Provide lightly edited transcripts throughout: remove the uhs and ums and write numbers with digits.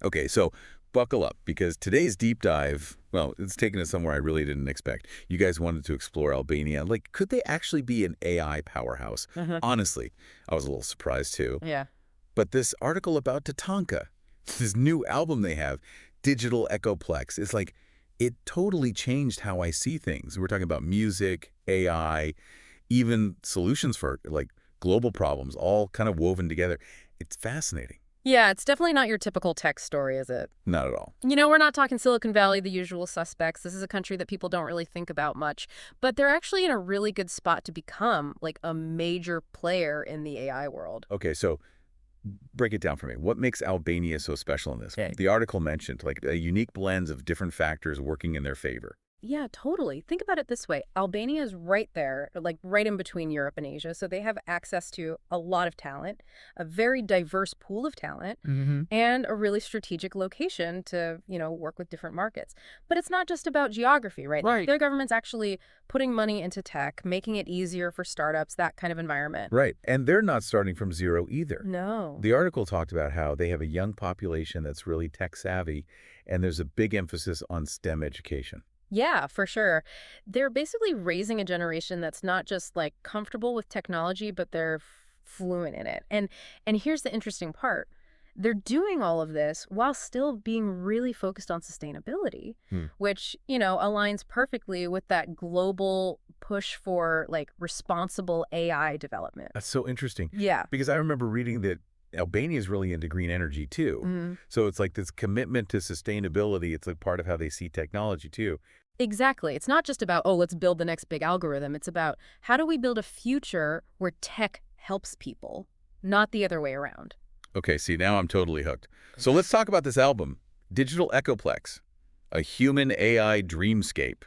Okay, so buckle up because today's deep dive, well, it's taken us somewhere I really didn't expect. You guys wanted to explore Albania. Like, could they actually be an AI powerhouse? Honestly, I was a little surprised too. Yeah. But this article about TATANKA, this new album they have, Digital EchoPlex, it's like it totally changed how I see things. We're talking about music, AI, even solutions for like global problems, all kind of woven together. It's fascinating. Yeah, it's definitely not your typical tech story, is it? Not at all. You know, we're not talking Silicon Valley, the usual suspects. This is a country that people don't really think about much. But they're actually in a really good spot to become, like, a major player in the AI world. Okay, so break it down for me. What makes Albania so special in this? Okay. The article mentioned like a unique blend of different factors working in their favor. Yeah, totally. Think about it this way. Albania is right there, like right in between Europe and Asia. So they have access to a lot of talent, a very diverse pool of talent, and a really strategic location to, work with different markets. But it's not just about geography, right? Right. Their government's actually putting money into tech, making it easier for startups, that kind of environment. Right. And they're not starting from zero either. No. The article talked about how they have a young population that's really tech savvy, and there's a big emphasis on STEM education. Yeah, for sure. They're basically raising a generation that's not just like comfortable with technology, but they're fluent in it. And here's the interesting part. They're doing all of this while still being really focused on sustainability, which, aligns perfectly with that global push for like responsible AI development. That's so interesting. Yeah. Because I remember reading that Albania is really into green energy too. So it's like this commitment to sustainability. It's like part of how they see technology too. Exactly. It's not just about, oh, let's build the next big algorithm. It's about how do we build a future where tech helps people, not the other way around. Okay, see, now I'm totally hooked. So let's talk about this album, Digital EchoPlex, a human AI dreamscape.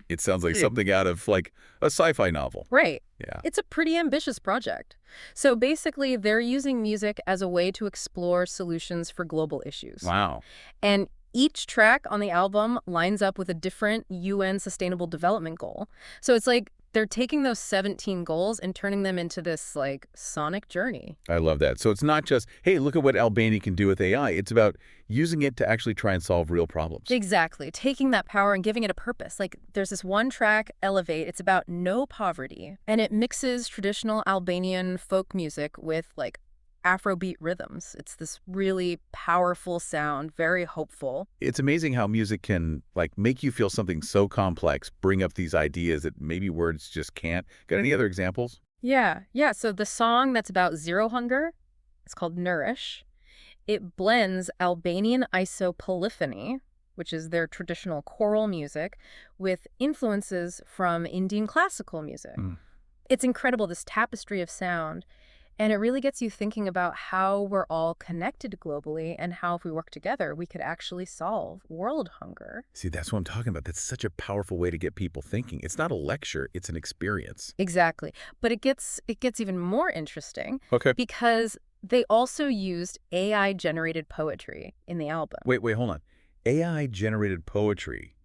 It sounds like something out of like a sci-fi novel. Right. Yeah. It's a pretty ambitious project. So basically, they're using music as a way to explore solutions for global issues. Wow. And each track on the album lines up with a different UN Sustainable Development Goal. So it's like they're taking those 17 goals and turning them into this, like, sonic journey. I love that. So it's not just, hey, look at what Albania can do with AI. It's about using it to actually try and solve real problems. Exactly. Taking that power and giving it a purpose. Like, there's this one track, Elevate. It's about no poverty. And it mixes traditional Albanian folk music with, like, Afrobeat rhythms. It's this really powerful sound, very hopeful. It's amazing how music can like make you feel something so complex, bring up these ideas that maybe words just can't. Got any other examples? Yeah. So the song that's about zero hunger, it's called Nourish. It blends Albanian isopolyphony, which is their traditional choral music, with influences from Indian classical music. It's incredible, this tapestry of sound. And it really gets you thinking about how we're all connected globally and how if we work together, we could actually solve world hunger. See, that's what I'm talking about. That's such a powerful way to get people thinking. It's not a lecture, it's an experience. Exactly. But it gets even more interesting. Okay. Because they also used AI-generated poetry in the album. Wait, hold on. AI-generated poetry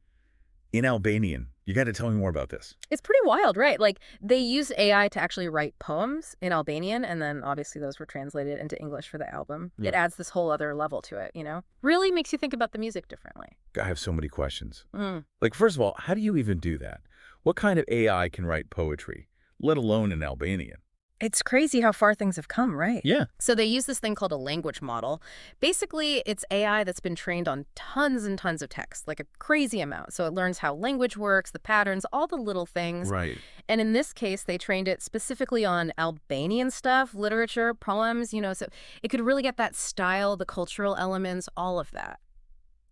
in Albanian. You got to tell me more about this. It's pretty wild, right? Like, they used AI to actually write poems in Albanian, and then obviously those were translated into English for the album. It adds this whole other level to it, Really makes you think about the music differently. I have so many questions. Like, first of all, how do you even do that? What kind of AI can write poetry, let alone in Albanian? It's crazy how far things have come, right? Yeah. So they use this thing called a language model. Basically, it's AI that's been trained on tons and tons of text, like a crazy amount. So it learns how language works, the patterns, all the little things. Right. And in this case, they trained it specifically on Albanian stuff, literature, poems, so it could really get that style, the cultural elements, all of that.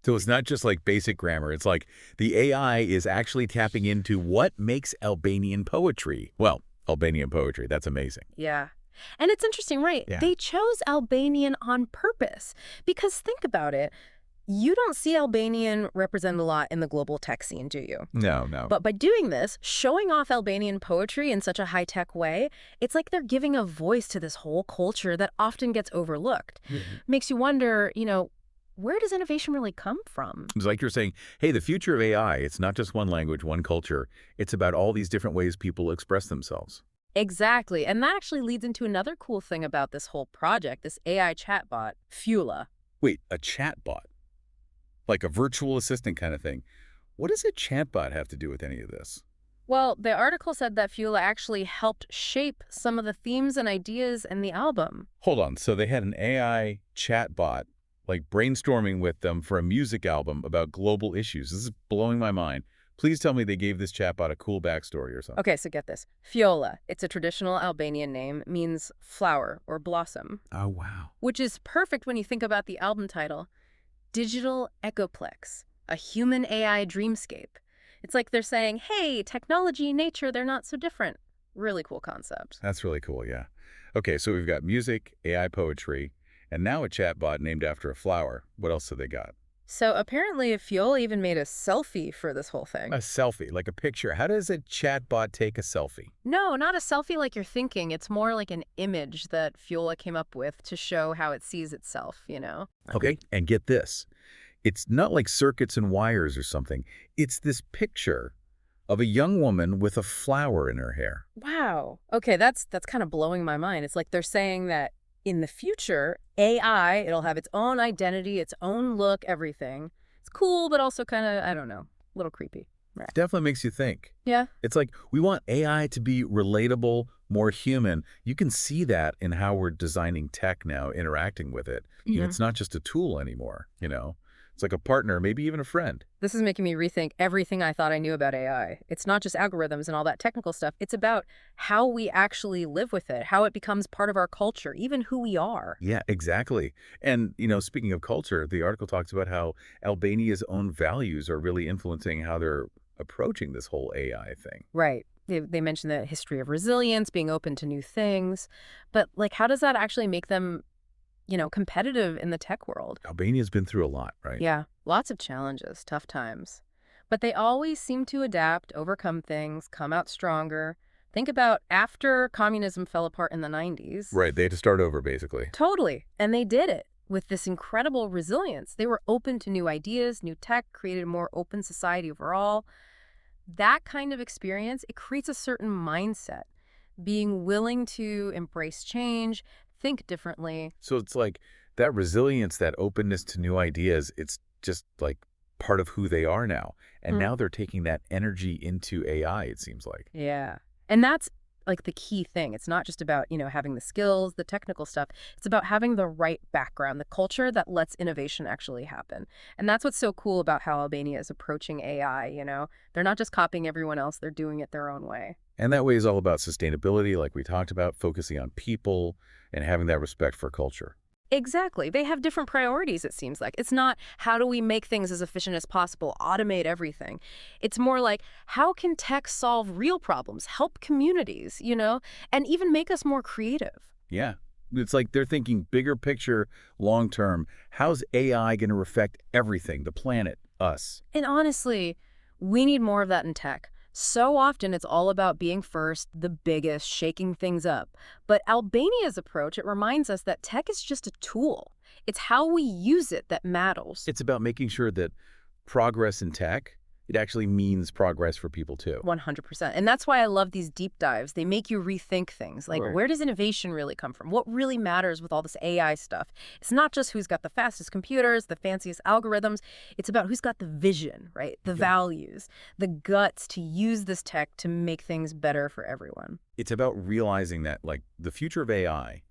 So it's not just like basic grammar. It's like the AI is actually tapping into what makes Albanian poetry. Well, Albanian poetry. That's amazing. Yeah. And it's interesting, right? Yeah. They chose Albanian on purpose because think about it. You don't see Albanian represented a lot in the global tech scene, do you? No. But by doing this, showing off Albanian poetry in such a high-tech way, it's like they're giving a voice to this whole culture that often gets overlooked. Makes you wonder, where does innovation really come from? It's like you're saying, hey, the future of AI, it's not just one language, one culture. It's about all these different ways people express themselves. Exactly. And that actually leads into another cool thing about this whole project, this AI chatbot, Fula. Wait, a chatbot? Like a virtual assistant kind of thing. What does a chatbot have to do with any of this? Well, the article said that 𝗧𝗕 actually helped shape some of the themes and ideas in the album. Hold on, so they had an AI chatbot, like brainstorming with them for a music album about global issues. This is blowing my mind. Please tell me they gave this chatbot a cool backstory or something. Okay, so get this. 𝗧𝗕, it's a traditional Albanian name, means flower or blossom, Oh, wow. which is perfect when you think about the album title, Digital EchoPlex, a human AI dreamscape. It's like they're saying, hey, technology and nature, they're not so different. Really cool concept. That's really cool, yeah. Okay, so we've got music, AI poetry, and now a chatbot named after a flower. What else have they got? So apparently 𝗧𝗕 even made a selfie for this whole thing. A selfie, like a picture. How does a chatbot take a selfie? No, not a selfie like you're thinking. It's more like an image that 𝗧𝗕 came up with to show how it sees itself, you know? Okay, and get this. It's not like circuits and wires or something. It's this picture of a young woman with a flower in her hair. Wow. Okay, that's kind of blowing my mind. It's like they're saying that in the future, AI, it'll have its own identity, its own look, everything. It's cool, but also kind of, I don't know, a little creepy. Right. Definitely makes you think. Yeah. It's like we want AI to be relatable, more human. You can see that in how we're designing tech now, interacting with it. You know, it's not just a tool anymore, you know? It's like a partner, maybe even a friend. This is making me rethink everything I thought I knew about AI. It's not just algorithms and all that technical stuff. It's about how we actually live with it, how it becomes part of our culture, even who we are. Yeah, exactly. And, you know, speaking of culture, the article talks about how Albania's own values are really influencing how they're approaching this whole AI thing. Right. They mentioned the history of resilience, being open to new things. But, like, how does that actually make them, you know, competitive in the tech world? Albania's been through a lot, right? Yeah, lots of challenges, tough times. But they always seem to adapt, overcome things, come out stronger. Think about after communism fell apart in the 90s. Right, they had to start over, basically. Totally. And they did it with this incredible resilience. They were open to new ideas, new tech, created a more open society overall. That kind of experience, it creates a certain mindset, being willing to embrace change, think differently. So it's like that resilience, that openness to new ideas, it's just like part of who they are now. And now they're taking that energy into AI, it seems like. Yeah. And that's like the key thing. It's not just about, you know, having the skills, the technical stuff. It's about having the right background, the culture that lets innovation actually happen. And that's what's so cool about how Albania is approaching AI, you know? They're not just copying everyone else, they're doing it their own way. And that way is all about sustainability, like we talked about, focusing on people and having that respect for culture. Exactly. They have different priorities, it seems like. It's not how do we make things as efficient as possible, automate everything. It's more like how can tech solve real problems, help communities, you know, and even make us more creative. Yeah. It's like they're thinking bigger picture, long term. How's AI going to affect everything, the planet, us? And honestly, we need more of that in tech. So often it's all about being first, the biggest, shaking things up. But Albania's approach, it reminds us that tech is just a tool. It's how we use it that matters. It's about making sure that progress in tech, it actually means progress for people too. 100%. And that's why I love these deep dives. They make you rethink things. Like, Right. where does innovation really come from? What really matters with all this AI stuff? It's not just who's got the fastest computers, the fanciest algorithms. It's about who's got the vision, right? The values, the guts to use this tech to make things better for everyone. It's about realizing that, like, the future of AI,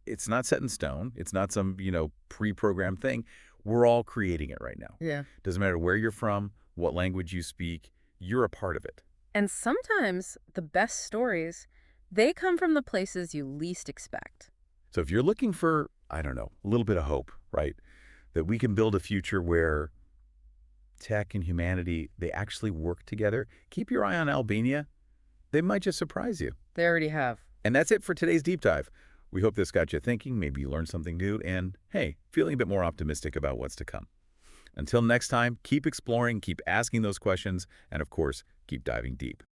it's not set in stone. It's not some, you know, pre-programmed thing. We're all creating it right now. Yeah. Doesn't matter where you're from, what language you speak, you're a part of it. And sometimes the best stories, they come from the places you least expect. So if you're looking for, I don't know, a little bit of hope, right? That we can build a future where tech and humanity, they actually work together, keep your eye on Albania. They might just surprise you. They already have. And that's it for today's Deep Dive. We hope this got you thinking, maybe you learned something new, and hey, feeling a bit more optimistic about what's to come. Until next time, keep exploring, keep asking those questions, and of course, keep diving deep.